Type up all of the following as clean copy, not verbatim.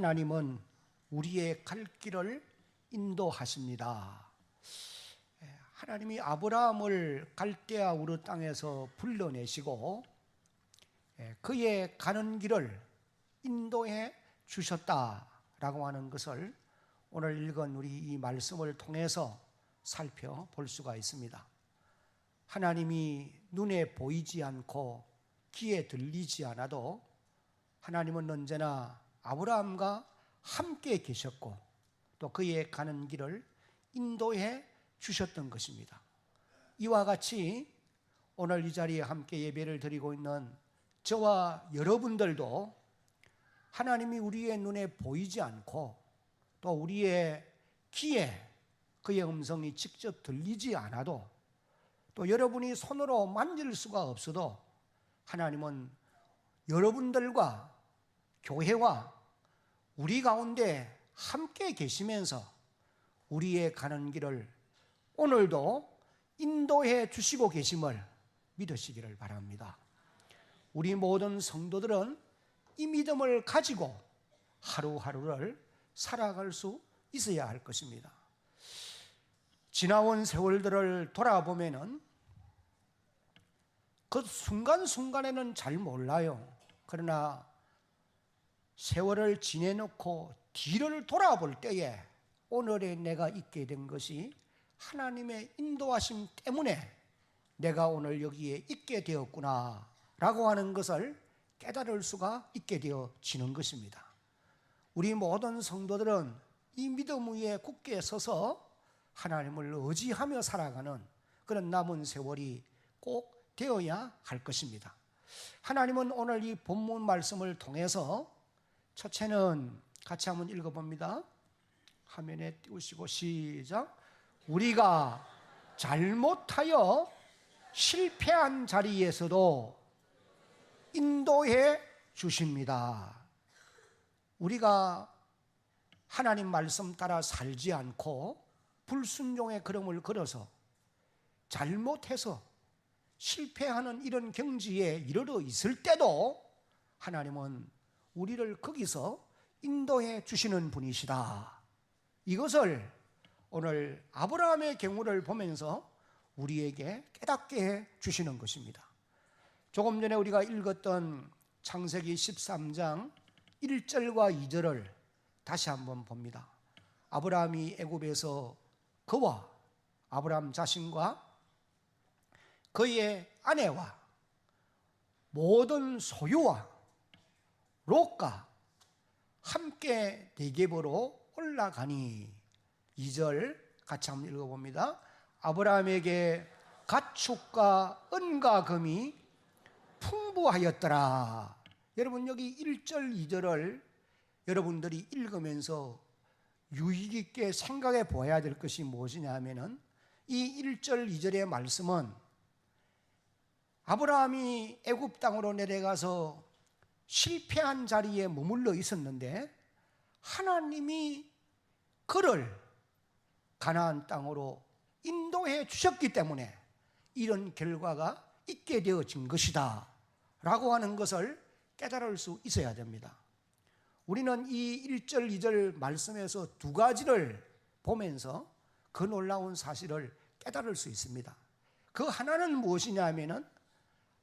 하나님은 우리의 갈 길을 인도하십니다. 하나님이 아브라함을 갈대아 우르 땅에서 불러내시고 그의 가는 길을 인도해 주셨다라고 하는 것을 오늘 읽은 우리 이 말씀을 통해서 살펴볼 수가 있습니다. 하나님이 눈에 보이지 않고 귀에 들리지 않아도 하나님은 언제나 아브라함과 함께 계셨고 또 그의 가는 길을 인도해 주셨던 것입니다. 이와 같이 오늘 이 자리에 함께 예배를 드리고 있는 저와 여러분들도 하나님이 우리의 눈에 보이지 않고 또 우리의 귀에 그의 음성이 직접 들리지 않아도 또 여러분이 손으로 만질 수가 없어도 하나님은 여러분들과 교회와 우리 가운데 함께 계시면서 우리의 가는 길을 오늘도 인도해 주시고 계심을 믿으시기를 바랍니다. 우리 모든 성도들은 이 믿음을 가지고 하루하루를 살아갈 수 있어야 할 것입니다. 지나온 세월들을 돌아보면은 그 순간순간에는 잘 몰라요. 그러나 세월을 지내놓고 뒤를 돌아볼 때에 오늘의 내가 있게 된 것이 하나님의 인도하심 때문에 내가 오늘 여기에 있게 되었구나 라고 하는 것을 깨달을 수가 있게 되어지는 것입니다. 우리 모든 성도들은 이 믿음 위에 굳게 서서 하나님을 의지하며 살아가는 그런 남은 세월이 꼭 되어야 할 것입니다. 하나님은 오늘 이 본문 말씀을 통해서 첫째는 같이 한번 읽어봅니다. 화면에 띄우시고 시작. 우리가 잘못하여 실패한 자리에서도 인도해 주십니다. 우리가 하나님 말씀 따라 살지 않고 불순종의 걸음을 걸어서 잘못해서 실패하는 이런 경지에 이르러 있을 때도 하나님은 우리를 거기서 인도해 주시는 분이시다. 이것을 오늘 아브라함의 경우를 보면서 우리에게 깨닫게 해 주시는 것입니다. 조금 전에 우리가 읽었던 창세기 13장 1절과 2절을 다시 한번 봅니다. 아브라함이 애굽에서 그와 아브라함 자신과 그의 아내와 모든 소유와 롯과 함께 네겝으로 올라가니 2절 같이 한번 읽어봅니다. 아브라함에게 가축과 은과 금이 풍부하였더라. 여러분 여기 1절 2절을 여러분들이 읽으면서 유익 있게 생각해 보아야 될 것이 무엇이냐 하면은 이 1절 2절의 말씀은 아브라함이 애굽 땅으로 내려가서 실패한 자리에 머물러 있었는데 하나님이 그를 가나안 땅으로 인도해 주셨기 때문에 이런 결과가 있게 되어진 것이다 라고 하는 것을 깨달을 수 있어야 됩니다. 우리는 이 1절 2절 말씀에서 두 가지를 보면서 그 놀라운 사실을 깨달을 수 있습니다. 그 하나는 무엇이냐 하면은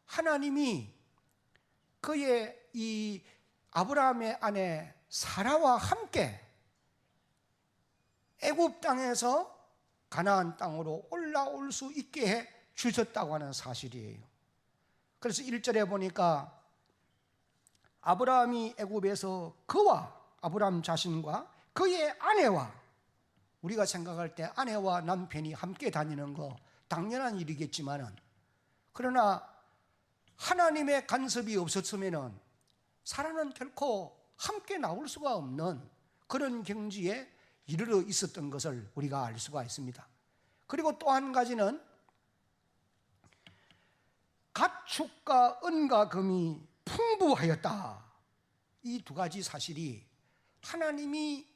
하나님이 그의 이 아브라함의 아내 사라와 함께 애굽 땅에서 가나안 땅으로 올라올 수 있게 해 주셨다고 하는 사실이에요. 그래서 1절에 보니까 아브라함이 애굽에서 그와 아브라함 자신과 그의 아내와, 우리가 생각할 때 아내와 남편이 함께 다니는 거 당연한 일이겠지만은 그러나 하나님의 간섭이 없었으면은 사라는 결코 함께 나올 수가 없는 그런 경지에 이르러 있었던 것을 우리가 알 수가 있습니다. 그리고 또 한 가지는 가축과 은과 금이 풍부하였다. 이 두 가지 사실이 하나님이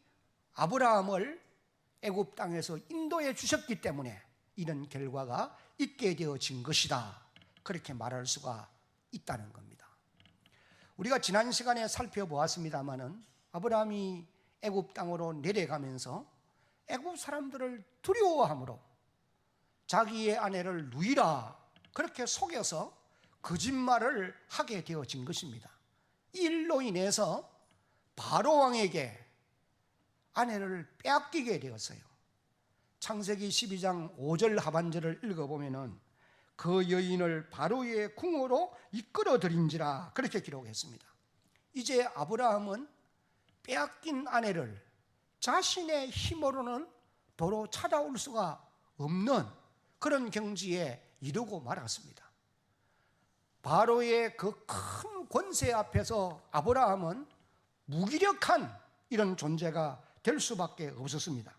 아브라함을 애굽 땅에서 인도해 주셨기 때문에 이런 결과가 있게 되어진 것이다. 그렇게 말할 수가 있다는 겁니다. 우리가 지난 시간에 살펴보았습니다마는 아브라함이 애굽 땅으로 내려가면서 애굽 사람들을 두려워함으로 자기의 아내를 누이라 그렇게 속여서 거짓말을 하게 되어진 것입니다. 이 일로 인해서 바로 왕에게 아내를 빼앗기게 되었어요. 창세기 12장 5절 하반절을 읽어보면 그 여인을 바로의 궁으로 이끌어들인지라 그렇게 기록했습니다. 이제 아브라함은 빼앗긴 아내를 자신의 힘으로는 도로 찾아올 수가 없는 그런 경지에 이르고 말았습니다. 바로의 그 큰 권세 앞에서 아브라함은 무기력한 이런 존재가 될 수밖에 없었습니다.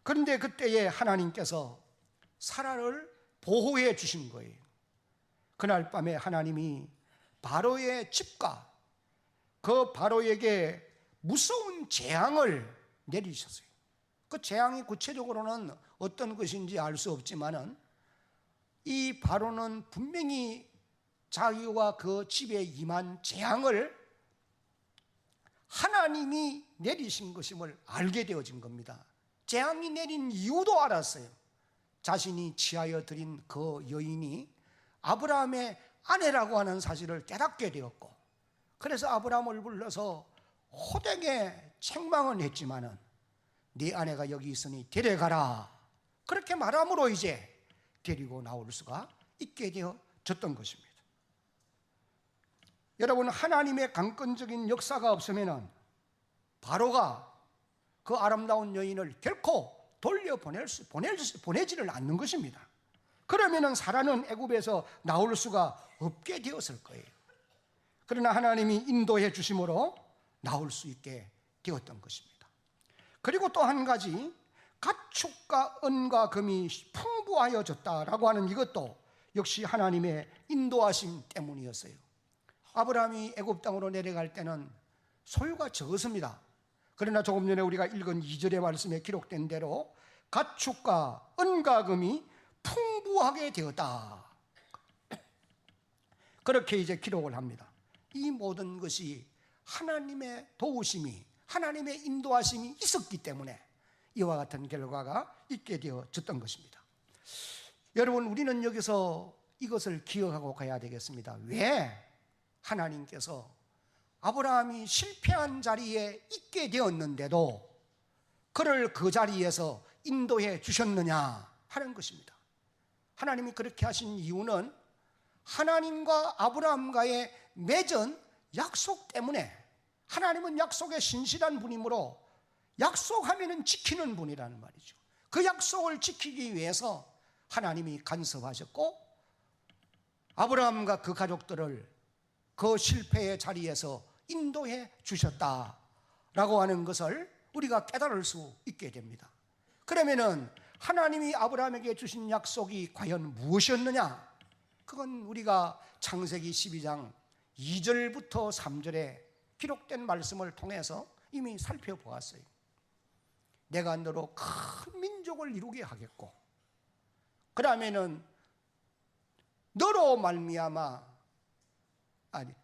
그런데 그때에 하나님께서 사라를 보호해 주신 거예요. 그날 밤에 하나님이 바로의 집과 그 바로에게 무서운 재앙을 내리셨어요. 그 재앙이 구체적으로는 어떤 것인지 알 수 없지만은 이 바로는 분명히 자기와 그 집에 임한 재앙을 하나님이 내리신 것임을 알게 되어진 겁니다. 재앙이 내린 이유도 알았어요. 자신이 취하여 들인 그 여인이 아브라함의 아내라고 하는 사실을 깨닫게 되었고, 그래서 아브라함을 불러서 호되게 책망은 했지만은 네 아내가 여기 있으니 데려가라 그렇게 말함으로 이제 데리고 나올 수가 있게 되어졌던 것입니다. 여러분, 하나님의 강권적인 역사가 없으면 바로가 그 아름다운 여인을 결코 보내지를 않는 것입니다. 그러면 사라는 애굽에서 나올 수가 없게 되었을 거예요. 그러나 하나님이 인도해 주심으로 나올 수 있게 되었던 것입니다. 그리고 또 한 가지, 가축과 은과 금이 풍부하여졌다라고 하는 이것도 역시 하나님의 인도하심 때문이었어요. 아브라함이 애굽 땅으로 내려갈 때는 소유가 적었습니다. 그러나 조금 전에 우리가 읽은 2절의 말씀에 기록된 대로 가축과 은과 금이 풍부하게 되었다. 그렇게 이제 기록을 합니다. 이 모든 것이 하나님의 도우심이, 하나님의 인도하심이 있었기 때문에 이와 같은 결과가 있게 되어졌던 것입니다. 여러분, 우리는 여기서 이것을 기억하고 가야 되겠습니다. 왜 하나님께서 아브라함이 실패한 자리에 있게 되었는데도 그를 그 자리에서 인도해 주셨느냐 하는 것입니다. 하나님이 그렇게 하신 이유는 하나님과 아브라함과의 맺은 약속 때문에, 하나님은 약속에 신실한 분이므로 약속하면 지키는 분이라는 말이죠. 그 약속을 지키기 위해서 하나님이 간섭하셨고 아브라함과 그 가족들을 그 실패의 자리에서 인도해 주셨다라고 하는 것을 우리가 깨달을 수 있게 됩니다. 그러면은 하나님이 아브라함에게 주신 약속이 과연 무엇이었느냐? 그건 우리가 창세기 12장 2절부터 3절에 기록된 말씀을 통해서 이미 살펴보았어요. 내가 너로 큰 민족을 이루게 하겠고, 그러면은 너로 말미암아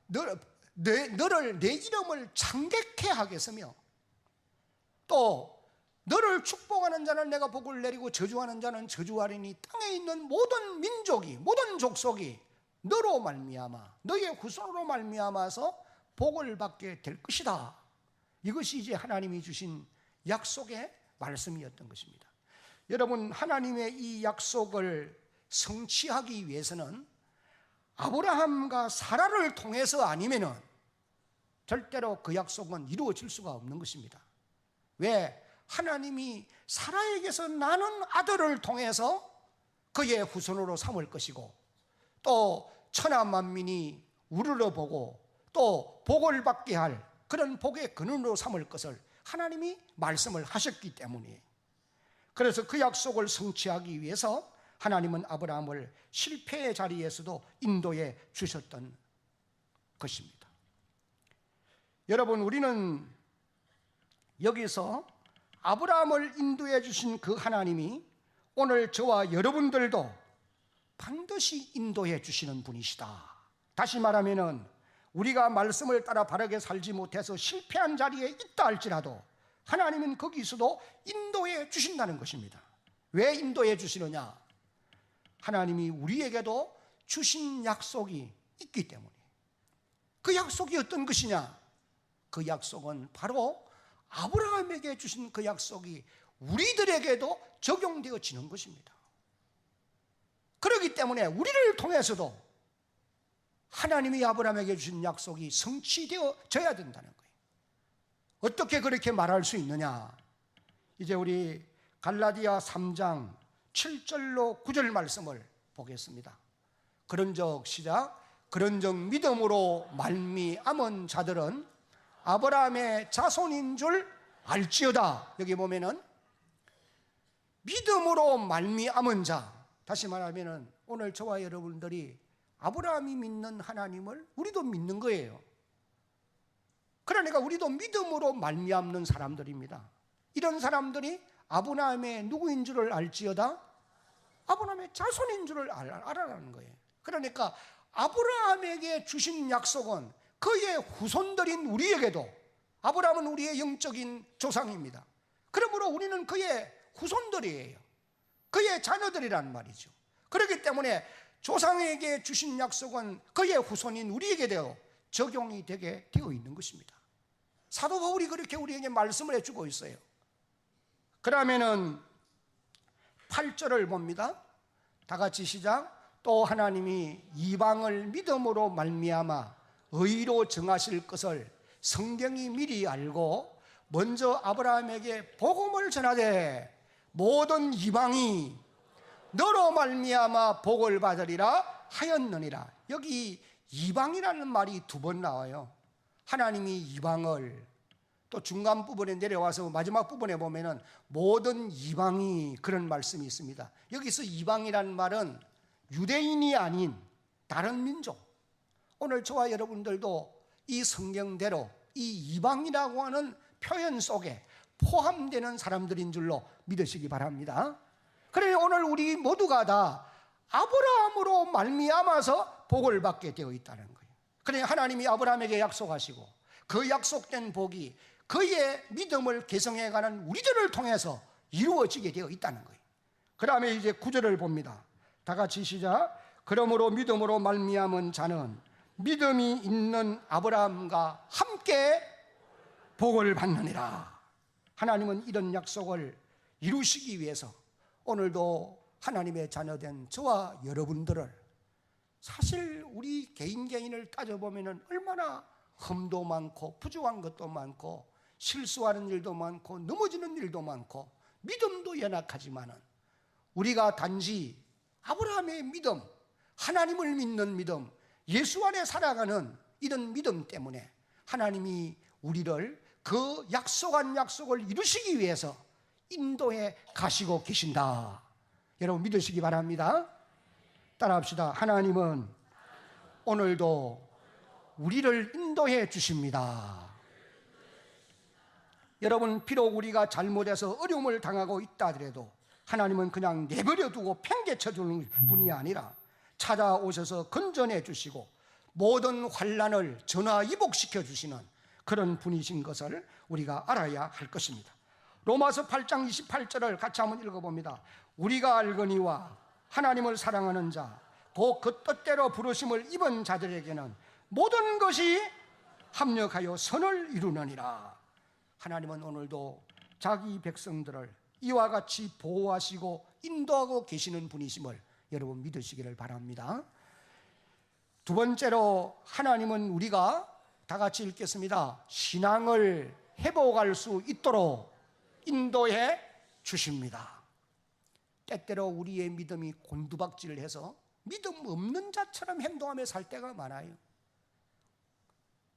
너를 내 이름을 창대케 하겠으며, 또 너를 축복하는 자는 내가 복을 내리고 저주하는 자는 저주하리니 땅에 있는 모든 민족이, 모든 족속이 너로 말미암아, 너의 후손으로 말미암아서 복을 받게 될 것이다. 이것이 이제 하나님이 주신 약속의 말씀이었던 것입니다. 여러분, 하나님의 이 약속을 성취하기 위해서는 아브라함과 사라를 통해서 아니면은 절대로 그 약속은 이루어질 수가 없는 것입니다. 왜? 하나님이 사라에게서 나는 아들을 통해서 그의 후손으로 삼을 것이고, 또 천하 만민이 우러러보고 또 복을 받게 할 그런 복의 근원으로 삼을 것을 하나님이 말씀을 하셨기 때문이에요. 그래서 그 약속을 성취하기 위해서 하나님은 아브라함을 실패의 자리에서도 인도해 주셨던 것입니다. 여러분, 우리는 여기서 아브라함을 인도해 주신 그 하나님이 오늘 저와 여러분들도 반드시 인도해 주시는 분이시다. 다시 말하면은 우리가 말씀을 따라 바르게 살지 못해서 실패한 자리에 있다 할지라도 하나님은 거기서도 인도해 주신다는 것입니다. 왜 인도해 주시느냐? 하나님이 우리에게도 주신 약속이 있기 때문에. 그 약속이 어떤 것이냐? 그 약속은 바로 아브라함에게 주신 그 약속이 우리들에게도 적용되어지는 것입니다. 그렇기 때문에 우리를 통해서도 하나님이 아브라함에게 주신 약속이 성취되어져야 된다는 거예요. 어떻게 그렇게 말할 수 있느냐? 이제 우리 갈라디아 3장 7절로 9절 말씀을 보겠습니다. 그런즉 시작. 그런즉 믿음으로 말미암은 자들은 아브라함의 자손인 줄 알지어다. 여기 보면은 믿음으로 말미암은 자, 다시 말하면은 오늘 저와 여러분들이 아브라함이 믿는 하나님을 우리도 믿는 거예요. 그러니까 우리도 믿음으로 말미암는 사람들입니다. 이런 사람들이 아브라함의 누구인 줄을 알지어다? 아브라함의 자손인 줄을 알아라는 거예요. 그러니까 아브라함에게 주신 약속은 그의 후손들인 우리에게도, 아브라함은 우리의 영적인 조상입니다. 그러므로 우리는 그의 후손들이에요. 그의 자녀들이란 말이죠. 그렇기 때문에 조상에게 주신 약속은 그의 후손인 우리에게 적용이 되게 되어 있는 것입니다. 사도 바울이 그렇게 우리에게 말씀을 해주고 있어요. 그러면은 8절을 봅니다. 다 같이 시작. 또 하나님이 이방을 믿음으로 말미암아 의로 정하실 것을 성경이 미리 알고 먼저 아브라함에게 복음을 전하되 모든 이방이 너로 말미암아 복을 받으리라 하였느니라. 여기 이방이라는 말이 2번 나와요. 하나님이 이방을, 또 중간 부분에 내려와서 마지막 부분에 보면은 모든 이방이, 그런 말씀이 있습니다. 여기서 이방이라는 말은 유대인이 아닌 다른 민족, 오늘 저와 여러분들도 이 성경대로 이 이방이라고 하는 표현 속에 포함되는 사람들인 줄로 믿으시기 바랍니다. 그래 오늘 우리 모두가 다 아브라함으로 말미암아서 복을 받게 되어 있다는 거예요. 그래 하나님이 아브라함에게 약속하시고 그 약속된 복이 그의 믿음을 개성해가는 우리들을 통해서 이루어지게 되어 있다는 거예요. 그 다음에 이제 9절을 봅니다. 다 같이 시작. 그러므로 믿음으로 말미암은 자는 믿음이 있는 아브라함과 함께 복을 받느니라. 하나님은 이런 약속을 이루시기 위해서 오늘도 하나님의 자녀된 저와 여러분들을, 사실 우리 개인을 따져보면 얼마나 흠도 많고 부족한 것도 많고 실수하는 일도 많고 넘어지는 일도 많고 믿음도 연약하지만은 우리가 단지 아브라함의 믿음, 하나님을 믿는 믿음, 예수 안에 살아가는 이런 믿음 때문에 하나님이 우리를 그 약속한 약속을 이루시기 위해서 인도해 가시고 계신다. 여러분 믿으시기 바랍니다. 따라합시다. 하나님은 오늘도 우리를 인도해 주십니다. 여러분 비록 우리가 잘못해서 어려움을 당하고 있다 하더라도 하나님은 그냥 내버려 두고 팽개쳐 주는 분이 아니라 찾아오셔서 건전해 주시고 모든 환난을 전화위복시켜 주시는 그런 분이신 것을 우리가 알아야 할 것입니다. 로마서 8장 28절을 같이 한번 읽어봅니다. 우리가 알거니와 하나님을 사랑하는 자 곧 그 뜻대로 부르심을 입은 자들에게는 모든 것이 합력하여 선을 이루느니라. 하나님은 오늘도 자기 백성들을 이와 같이 보호하시고 인도하고 계시는 분이심을 여러분 믿으시기를 바랍니다. 두 번째로 하나님은 우리가 다 같이 읽겠습니다. 신앙을 회복할 수 있도록 인도해 주십니다. 때때로 우리의 믿음이 곤두박질해서 믿음 없는 자처럼 행동하며 살 때가 많아요.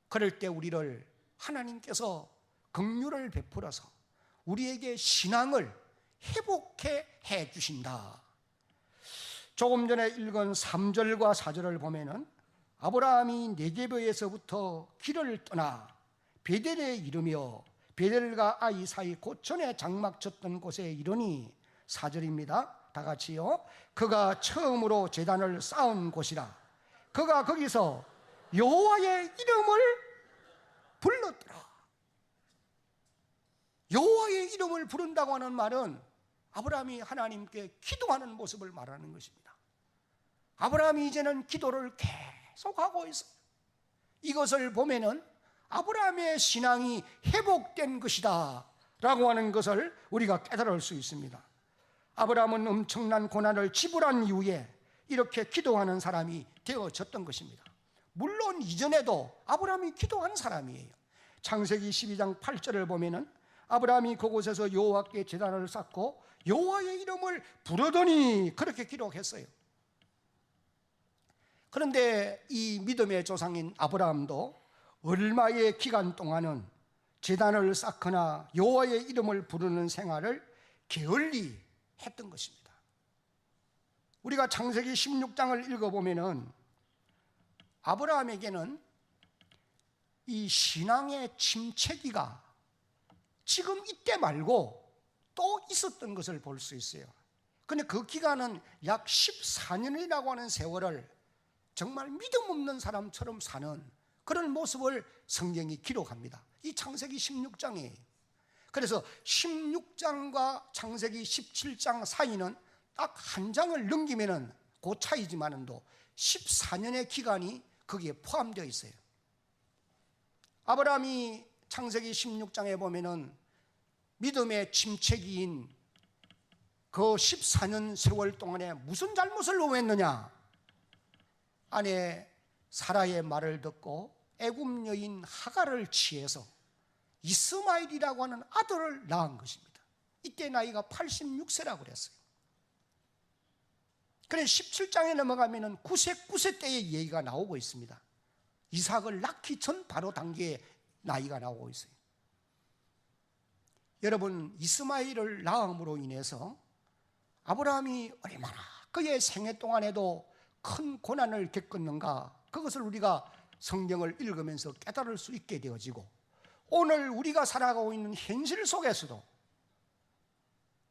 그럴 때 우리를 하나님께서 긍휼을 베풀어서 우리에게 신앙을 회복해 해 주신다. 조금 전에 읽은 3절과 4절을 보면은 아브라함이 네게브에서부터 길을 떠나 베델에 이르며 베델과 아이 사이 곧 전에 장막 쳤던 곳에 이르니 4절입니다. 다 같이요. 그가 처음으로 제단을 쌓은 곳이라. 그가 거기서 여호와의 이름을 불렀더라. 여호와의 이름을 부른다고 하는 말은 아브라함이 하나님께 기도하는 모습을 말하는 것입니다. 아브라함이 이제는 기도를 계속하고 있어요. 이것을 보면은 아브라함의 신앙이 회복된 것이다 라고 하는 것을 우리가 깨달을 수 있습니다. 아브라함은 엄청난 고난을 지불한 이후에 이렇게 기도하는 사람이 되어졌던 것입니다. 물론 이전에도 아브라함이 기도한 사람이에요. 창세기 12장 8절을 보면은 아브라함이 그곳에서 여호와께 제단을 쌓고 여호와의 이름을 부르더니 그렇게 기록했어요. 그런데 이 믿음의 조상인 아브라함도 얼마의 기간 동안은 제단을 쌓거나 여호와의 이름을 부르는 생활을 게을리 했던 것입니다. 우리가 창세기 16장을 읽어보면은 아브라함에게는 이 신앙의 침체기가 지금 이때 말고 또 있었던 것을 볼 수 있어요. 그런데 그 기간은 약 14년이라고 하는 세월을 정말 믿음 없는 사람처럼 사는 그런 모습을 성경이 기록합니다. 이 창세기 16장이에요. 그래서 16장과 창세기 17장 사이는 딱 한 장을 넘기면은 그 차이지만도 14년의 기간이 거기에 포함되어 있어요. 아브라함이 창세기 16장에 보면은 믿음의 침체기인 그 14년 세월 동안에 무슨 잘못을 범했느냐? 아내 사라의 말을 듣고 애굽 여인 하갈을 취해서 이스마엘이라고 하는 아들을 낳은 것입니다. 이때 나이가 86세라고 그랬어요. 그래서 17장에 넘어가면 9세 때의 얘기가 나오고 있습니다. 이삭을 낳기 전 바로 단계의 나이가 나오고 있어요. 여러분, 이스마엘을 낳음으로 인해서 아브라함이 얼마나 그의 생애 동안에도 큰 고난을 겪었는가, 그것을 우리가 성경을 읽으면서 깨달을 수 있게 되어지고, 오늘 우리가 살아가고 있는 현실 속에서도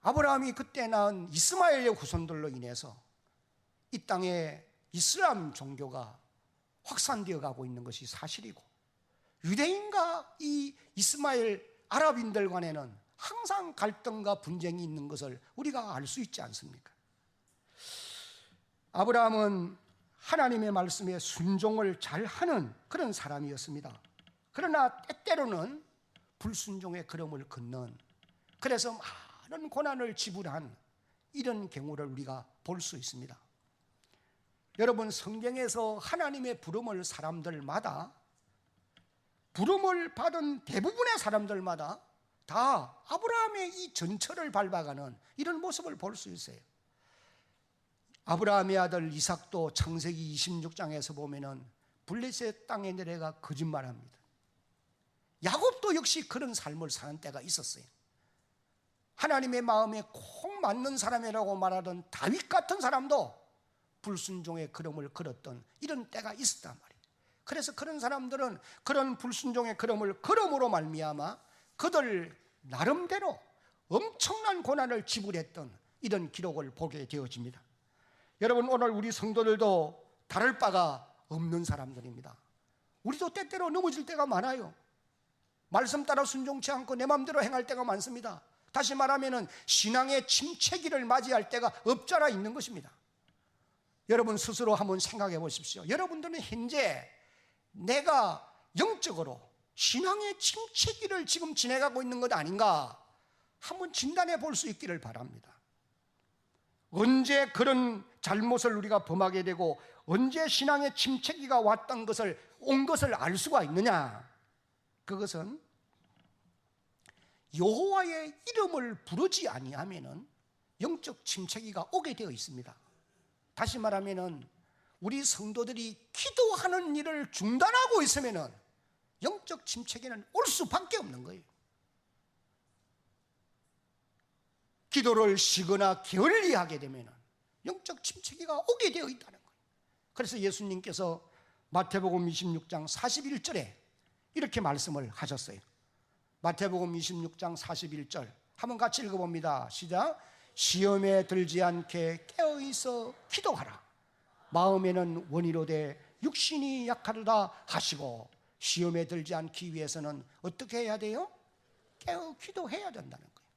아브라함이 그때 낳은 이스마엘의 후손들로 인해서 이 땅에 이슬람 종교가 확산되어 가고 있는 것이 사실이고, 유대인과 이 이스마엘 아랍인들 간에는 항상 갈등과 분쟁이 있는 것을 우리가 알 수 있지 않습니까? 아브라함은 하나님의 말씀에 순종을 잘하는 그런 사람이었습니다. 그러나 때때로는 불순종의 걸음을 걷는, 그래서 많은 고난을 지불한 이런 경우를 우리가 볼 수 있습니다. 여러분, 성경에서 하나님의 부름을 사람들마다, 부름을 받은 대부분의 사람들마다 다 아브라함의 이 전철을 밟아가는 이런 모습을 볼 수 있어요. 아브라함의 아들 이삭도 창세기 26장에서 보면은 블레셋 땅에 내려가 거짓말합니다. 야곱도 역시 그런 삶을 사는 때가 있었어요. 하나님의 마음에 꼭 맞는 사람이라고 말하던 다윗 같은 사람도 불순종의 걸음을 걸었던 이런 때가 있었단 말이에요. 그래서 그런 사람들은 그런 불순종의 걸음을 걸음으로 말미암아 그들 나름대로 엄청난 고난을 지불했던 이런 기록을 보게 되어집니다. 여러분, 오늘 우리 성도들도 다를 바가 없는 사람들입니다. 우리도 때때로 넘어질 때가 많아요. 말씀 따라 순종치 않고 내 마음대로 행할 때가 많습니다. 다시 말하면 신앙의 침체기를 맞이할 때가 없잖아 있는 것입니다. 여러분 스스로 한번 생각해 보십시오. 여러분들은 현재 내가 영적으로 신앙의 침체기를 지금 지내가고 있는 것 아닌가 한번 진단해 볼 수 있기를 바랍니다. 언제 그런 잘못을 우리가 범하게 되고 언제 신앙의 침체기가 왔던 것을 온 것을 알 수가 있느냐? 그것은 여호와의 이름을 부르지 아니하면은 영적 침체기가 오게 되어 있습니다. 다시 말하면은 우리 성도들이 기도하는 일을 중단하고 있으면은 영적 침체기는 올 수밖에 없는 거예요. 기도를 쉬거나 게을리하게 되면은 영적 침체기가 오게 되어 있다는 거예요. 그래서 예수님께서 마태복음 26장 41절에 이렇게 말씀을 하셨어요. 마태복음 26장 41절 한번 같이 읽어봅니다. 시작. 시험에 들지 않게 깨어있어 기도하라. 마음에는 원이로되 육신이 약하다 하시고 시험에 들지 않기 위해서는 어떻게 해야 돼요? 깨어 기도해야 된다는 거예요.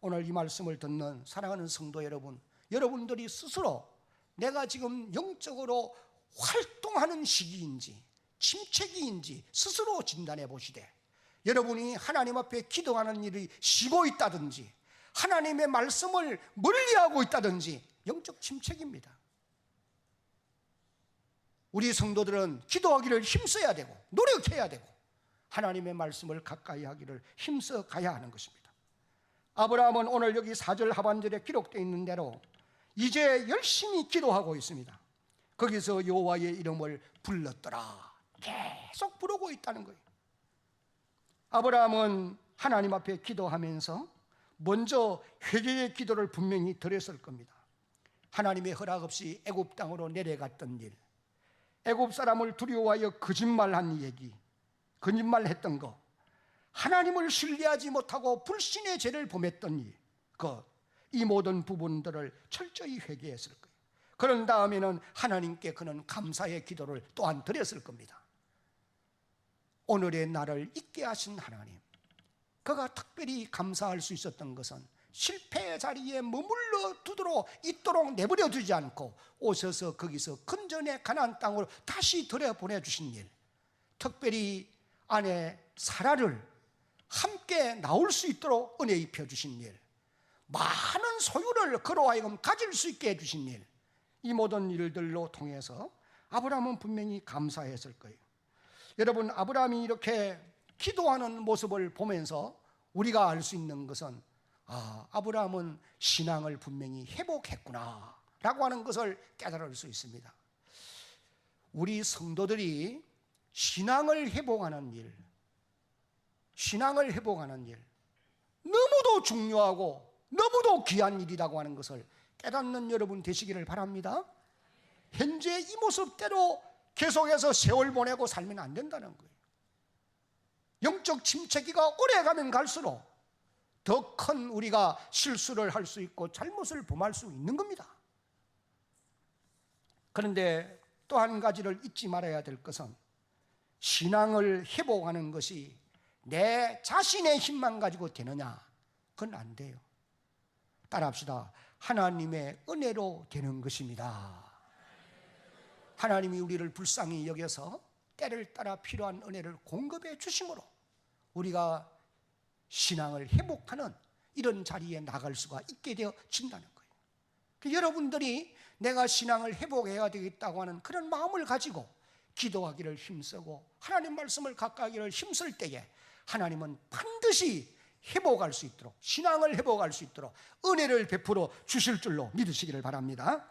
오늘 이 말씀을 듣는 사랑하는 성도 여러분, 여러분들이 스스로 내가 지금 영적으로 활동하는 시기인지 침체기인지 스스로 진단해 보시되, 여러분이 하나님 앞에 기도하는 일이 쉬고 있다든지 하나님의 말씀을 멀리하고 있다든지 영적 침체기입니다. 우리 성도들은 기도하기를 힘써야 되고 노력해야 되고 하나님의 말씀을 가까이 하기를 힘써 가야 하는 것입니다. 아브라함은 오늘 여기 4절 하반절에 기록되어 있는 대로 이제 열심히 기도하고 있습니다. 거기서 여호와의 이름을 불렀더라. 계속 부르고 있다는 거예요. 아브라함은 하나님 앞에 기도하면서 먼저 회개의 기도를 분명히 드렸을 겁니다. 하나님의 허락 없이 애굽 땅으로 내려갔던 일, 애굽 사람을 두려워하여 거짓말한 얘기, 거짓말했던 거, 하나님을 신뢰하지 못하고 불신의 죄를 범했던 일, 이 모든 부분들을 철저히 회개했을 거예요. 그런 다음에는 하나님께 그는 감사의 기도를 또한 드렸을 겁니다. 오늘의 나를 있게 하신 하나님, 그가 특별히 감사할 수 있었던 것은 실패의 자리에 머물러 두도록 있도록 내버려 두지 않고 오셔서 거기서 근전의 가나안 땅으로 다시 들여보내주신 일, 특별히 아내 사라를 함께 나올 수 있도록 은혜 입혀주신 일, 많은 소유를 그로 하여금 가질 수 있게 해주신 일, 이 모든 일들로 통해서 아브라함은 분명히 감사했을 거예요. 여러분, 아브라함이 이렇게 기도하는 모습을 보면서 우리가 알 수 있는 것은 아브라함은 신앙을 분명히 회복했구나 라고 하는 것을 깨달을 수 있습니다. 우리 성도들이 신앙을 회복하는 일, 너무도 중요하고 너무도 귀한 일이라고 하는 것을 깨닫는 여러분 되시기를 바랍니다. 현재 이 모습대로 계속해서 세월 보내고 살면 안 된다는 거예요. 영적 침체기가 오래가면 갈수록 더 큰 우리가 실수를 할 수 있고 잘못을 범할 수 있는 겁니다. 그런데 또 한 가지를 잊지 말아야 될 것은 신앙을 회복하는 것이 내 자신의 힘만 가지고 되느냐? 그건 안 돼요. 따라합시다. 하나님의 은혜로 되는 것입니다. 하나님이 우리를 불쌍히 여겨서 때를 따라 필요한 은혜를 공급해 주심으로 우리가 신앙을 회복하는 이런 자리에 나갈 수가 있게 되어진다는 거예요. 여러분들이 내가 신앙을 회복해야 되겠다고 하는 그런 마음을 가지고 기도하기를 힘쓰고 하나님 말씀을 가까이 하기를 힘쓸 때에 하나님은 반드시 회복할 수 있도록, 신앙을 회복할 수 있도록 은혜를 베풀어 주실 줄로 믿으시기를 바랍니다.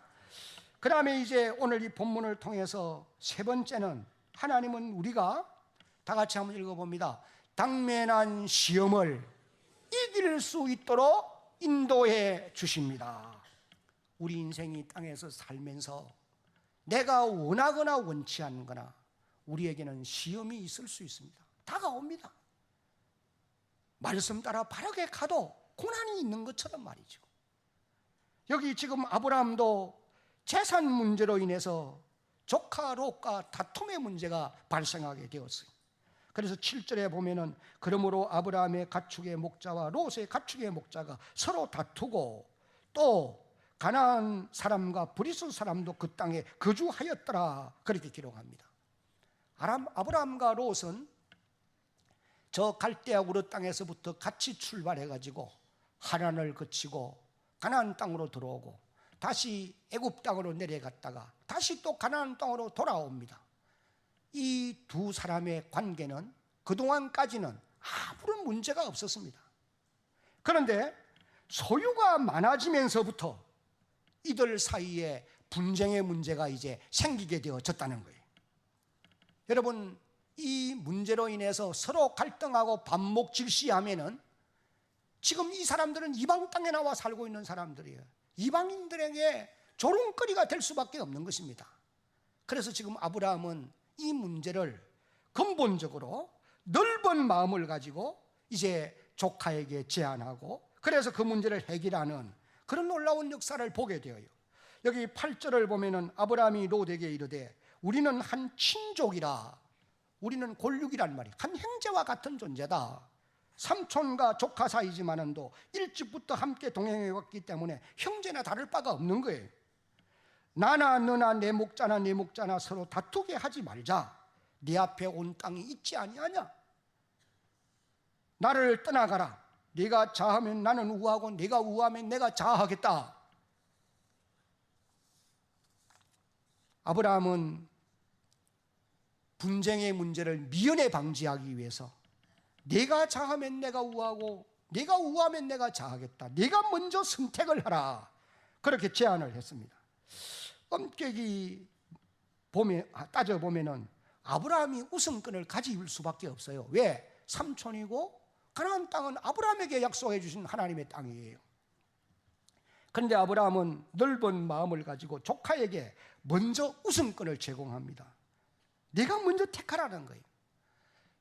그 다음에 이제 오늘 이 본문을 통해서 세 번째는 하나님은 우리가 다 같이 한번 읽어봅니다. 당면한 시험을 이길 수 있도록 인도해 주십니다. 우리 인생이 땅에서 살면서 내가 원하거나 원치 않거나 우리에게는 시험이 있을 수 있습니다. 다가옵니다. 말씀 따라 바르게 가도 고난이 있는 것처럼 말이죠. 여기 지금 아브라함도 재산 문제로 인해서 조카 롯과 다툼의 문제가 발생하게 되었어요. 그래서 7절에 보면은 그러므로 아브라함의 가축의 목자와 롯의 가축의 목자가 서로 다투고 또 가나안 사람과 브리스 사람도 그 땅에 거주하였더라, 그렇게 기록합니다. 아브라함과 롯은 저 갈대아 우르 땅에서부터 같이 출발해가지고 하란을 거치고 가나안 땅으로 들어오고 다시 애굽 땅으로 내려갔다가 다시 또 가나안 땅으로 돌아옵니다. 이 두 사람의 관계는 그동안까지는 아무런 문제가 없었습니다. 그런데 소유가 많아지면서부터 이들 사이에 분쟁의 문제가 이제 생기게 되어졌다는 거예요. 여러분, 이 문제로 인해서 서로 갈등하고 반목질시하면은 지금 이 사람들은 이방 땅에 나와 살고 있는 사람들이에요. 이방인들에게 조롱거리가 될 수밖에 없는 것입니다. 그래서 지금 아브라함은 이 문제를 근본적으로 넓은 마음을 가지고 이제 조카에게 제안하고 그래서 그 문제를 해결하는 그런 놀라운 역사를 보게 되어요. 여기 8절을 보면은 아브라함이 롯에게 이르되 우리는 한 친족이라, 우리는 골육이란 말이에요. 한 형제와 같은 존재다. 삼촌과 조카 사이지만은도 일찍부터 함께 동행해 왔기 때문에 형제나 다를 바가 없는 거예요. 나나 너나 내 목자나 네 목자나 서로 다투게 하지 말자. 네 앞에 온 땅이 있지 아니하냐? 나를 떠나가라. 네가 자하면 나는 우하고 네가 우하면 내가 자하겠다. 아브라함은 분쟁의 문제를 미연에 방지하기 위해서 네가 자하면 내가 우하고 네가 우하면 내가 자하겠다. 네가 먼저 선택을 하라. 그렇게 제안을 했습니다. 엄격히 따져보면 아브라함이 우선권을 가질 수밖에 없어요. 왜? 삼촌이고 가나안 땅은 아브라함에게 약속해 주신 하나님의 땅이에요. 그런데 아브라함은 넓은 마음을 가지고 조카에게 먼저 우선권을 제공합니다. 네가 먼저 택하라는 거예요.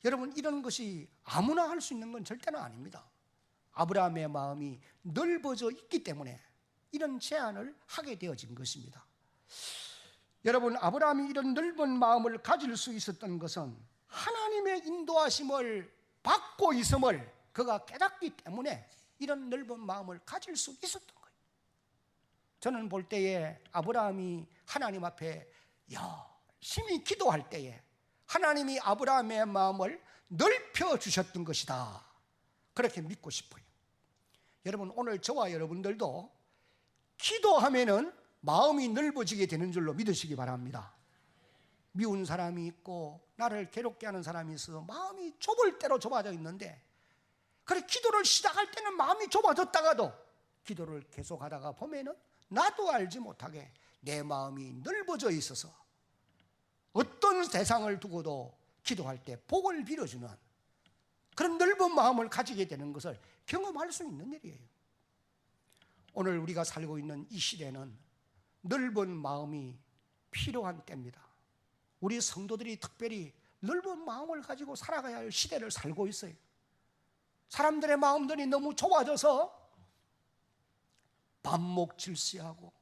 여러분, 이런 것이 아무나 할 수 있는 건 절대는 아닙니다. 아브라함의 마음이 넓어져 있기 때문에 이런 제안을 하게 되어진 것입니다. 여러분, 아브라함이 이런 넓은 마음을 가질 수 있었던 것은 하나님의 인도하심을 받고 있음을 그가 깨닫기 때문에 이런 넓은 마음을 가질 수 있었던 거예요. 저는 볼 때에 아브라함이 하나님 앞에 열심히 기도할 때에 하나님이 아브라함의 마음을 넓혀 주셨던 것이다. 그렇게 믿고 싶어요. 여러분, 오늘 저와 여러분들도 기도하면은 마음이 넓어지게 되는 줄로 믿으시기 바랍니다. 미운 사람이 있고 나를 괴롭게 하는 사람이 있어서 마음이 좁을 대로 좁아져 있는데, 그래 기도를 시작할 때는 마음이 좁아졌다가도 기도를 계속하다가 보면은 나도 알지 못하게 내 마음이 넓어져 있어서 어떤 대상을 두고도 기도할 때 복을 빌어주는 그런 넓은 마음을 가지게 되는 것을 경험할 수 있는 일이에요. 오늘 우리가 살고 있는 이 시대는 넓은 마음이 필요한 때입니다. 우리 성도들이 특별히 넓은 마음을 가지고 살아가야 할 시대를 살고 있어요. 사람들의 마음들이 너무 좁아져서 반목질시하고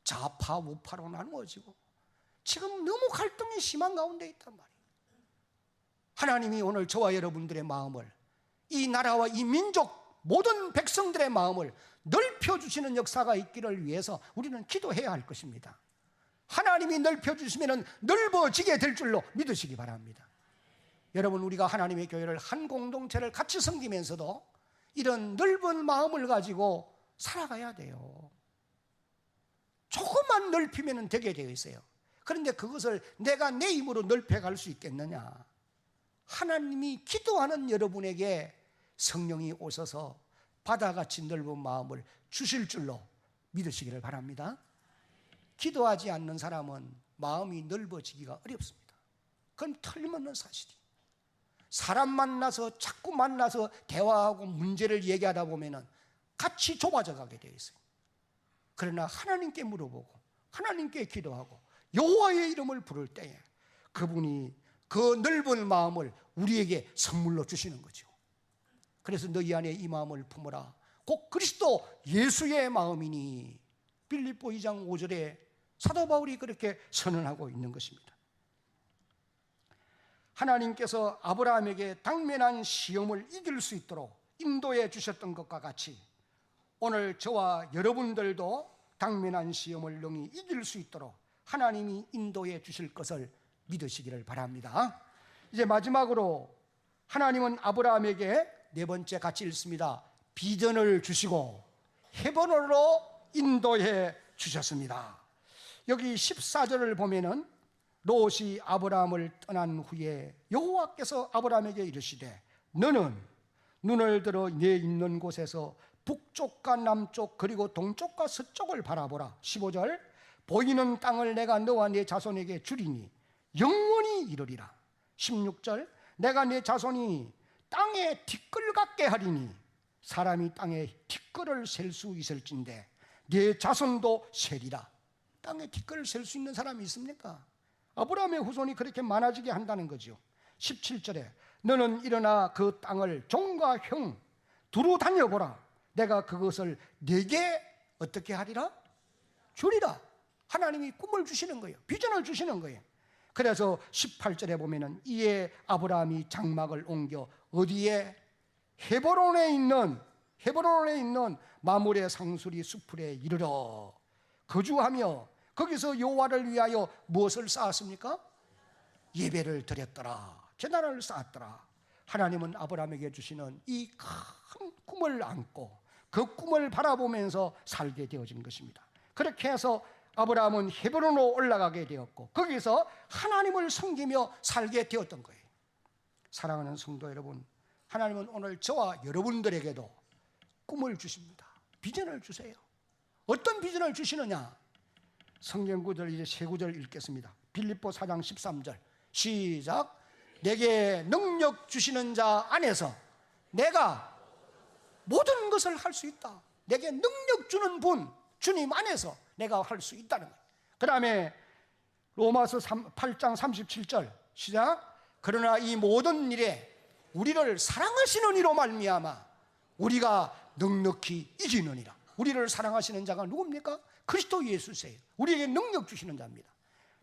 좌파 우파로 나누어지고 지금 너무 갈등이 심한 가운데 있단 말이에요. 하나님이 오늘 저와 여러분들의 마음을, 이 나라와 이 민족 모든 백성들의 마음을 넓혀주시는 역사가 있기를 위해서 우리는 기도해야 할 것입니다. 하나님이 넓혀주시면 넓어지게 될 줄로 믿으시기 바랍니다. 여러분, 우리가 하나님의 교회를 한 공동체를 같이 섬기면서도 이런 넓은 마음을 가지고 살아가야 돼요. 조금만 넓히면 되게 되어 있어요. 그런데 그것을 내가 내 힘으로 넓혀갈 수 있겠느냐? 하나님이 기도하는 여러분에게 성령이 오셔서 바다같이 넓은 마음을 주실 줄로 믿으시기를 바랍니다. 기도하지 않는 사람은 마음이 넓어지기가 어렵습니다. 그건 틀림없는 사실이에요. 사람 만나서 자꾸 만나서 대화하고 문제를 얘기하다 보면 같이 좁아져 가게 되어 있어요. 그러나 하나님께 물어보고 하나님께 기도하고 여호와의 이름을 부를 때에 그분이 그 넓은 마음을 우리에게 선물로 주시는 거죠. 그래서 너희 안에 이 마음을 품어라. 곧 그리스도 예수의 마음이니, 빌립보 2장 5절에 사도 바울이 그렇게 선언하고 있는 것입니다. 하나님께서 아브라함에게 당면한 시험을 이길 수 있도록 인도해 주셨던 것과 같이 오늘 저와 여러분들도 당면한 시험을 능히 이길 수 있도록 하나님이 인도해 주실 것을 믿으시기를 바랍니다. 이제 마지막으로 하나님은 아브라함에게 네 번째 같이 읽습니다. 비전을 주시고 헤브론으로 인도해 주셨습니다. 여기 14절을 보면은 롯이 아브라함을 떠난 후에 여호와께서 아브라함에게 이르시되 너는 눈을 들어 네 있는 곳에서 북쪽과 남쪽 그리고 동쪽과 서쪽을 바라보라. 15절 보이는 땅을 내가 너와 네 자손에게 주리니 영원히 이르리라. 16절 내가 네 자손이 땅에 티끌 같게 하리니 사람이 땅에 티끌을 셀 수 있을진데 네 자손도 세리라. 땅에 티끌을 셀 수 있는 사람이 있습니까? 아브라함의 후손이 그렇게 많아지게 한다는 거죠. 17절에 너는 일어나 그 땅을 종과 형 두루 다녀보라. 내가 그것을 네게 어떻게 하리라? 주리라. 하나님이 꿈을 주시는 거예요. 비전을 주시는 거예요. 그래서 18절에 보면은 이에 아브라함이 장막을 옮겨 어디에? 헤브론에 있는 마므레 상수리 수풀에 이르러 거주하며 거기서 여호와를 위하여 무엇을 쌓았습니까? 예배를 드렸더라. 제단을 쌓았더라. 하나님은 아브라함에게 주시는 이 큰 꿈을 안고 그 꿈을 바라보면서 살게 되어진 것입니다. 그렇게 해서 아브라함은 헤브론으로 올라가게 되었고 거기서 하나님을 섬기며 살게 되었던 거예요. 사랑하는 성도 여러분, 하나님은 오늘 저와 여러분들에게도 꿈을 주십니다. 비전을 주세요. 어떤 비전을 주시느냐? 성경 구절 이제 세 구절 읽겠습니다. 빌립보 4장 13절 시작. 내게 능력 주시는 자 안에서 내가 모든 것을 할 수 있다. 내게 능력 주는 분 주님 안에서 내가 할 수 있다는 거예요. 그 다음에 로마서 8장 37절 시작. 그러나 이 모든 일에 우리를 사랑하시는 이로 말미암아 우리가 넉넉히 이기느니라. 우리를 사랑하시는 자가 누굽니까? 그리스도 예수세요. 우리에게 능력 주시는 자입니다.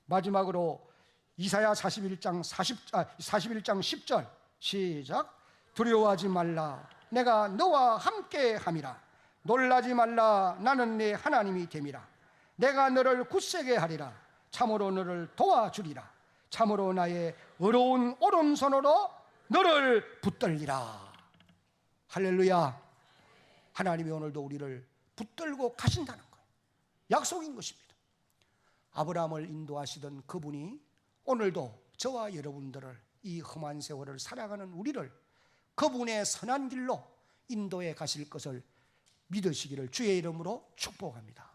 마지막으로 이사야 41장 10절 시작. 두려워하지 말라. 내가 너와 함께 함이라. 놀라지 말라. 나는 네 하나님이 됨이라. 내가 너를 굳세게 하리라. 참으로 너를 도와주리라. 참으로 나의 어려운 오른손으로 너를 붙들리라. 할렐루야. 하나님이 오늘도 우리를 붙들고 가신다는 거예요. 약속인 것입니다. 아브라함을 인도하시던 그분이 오늘도 저와 여러분들을 이 험한 세월을 살아가는 우리를 그분의 선한 길로 인도해 가실 것을 믿으시기를 주의 이름으로 축복합니다.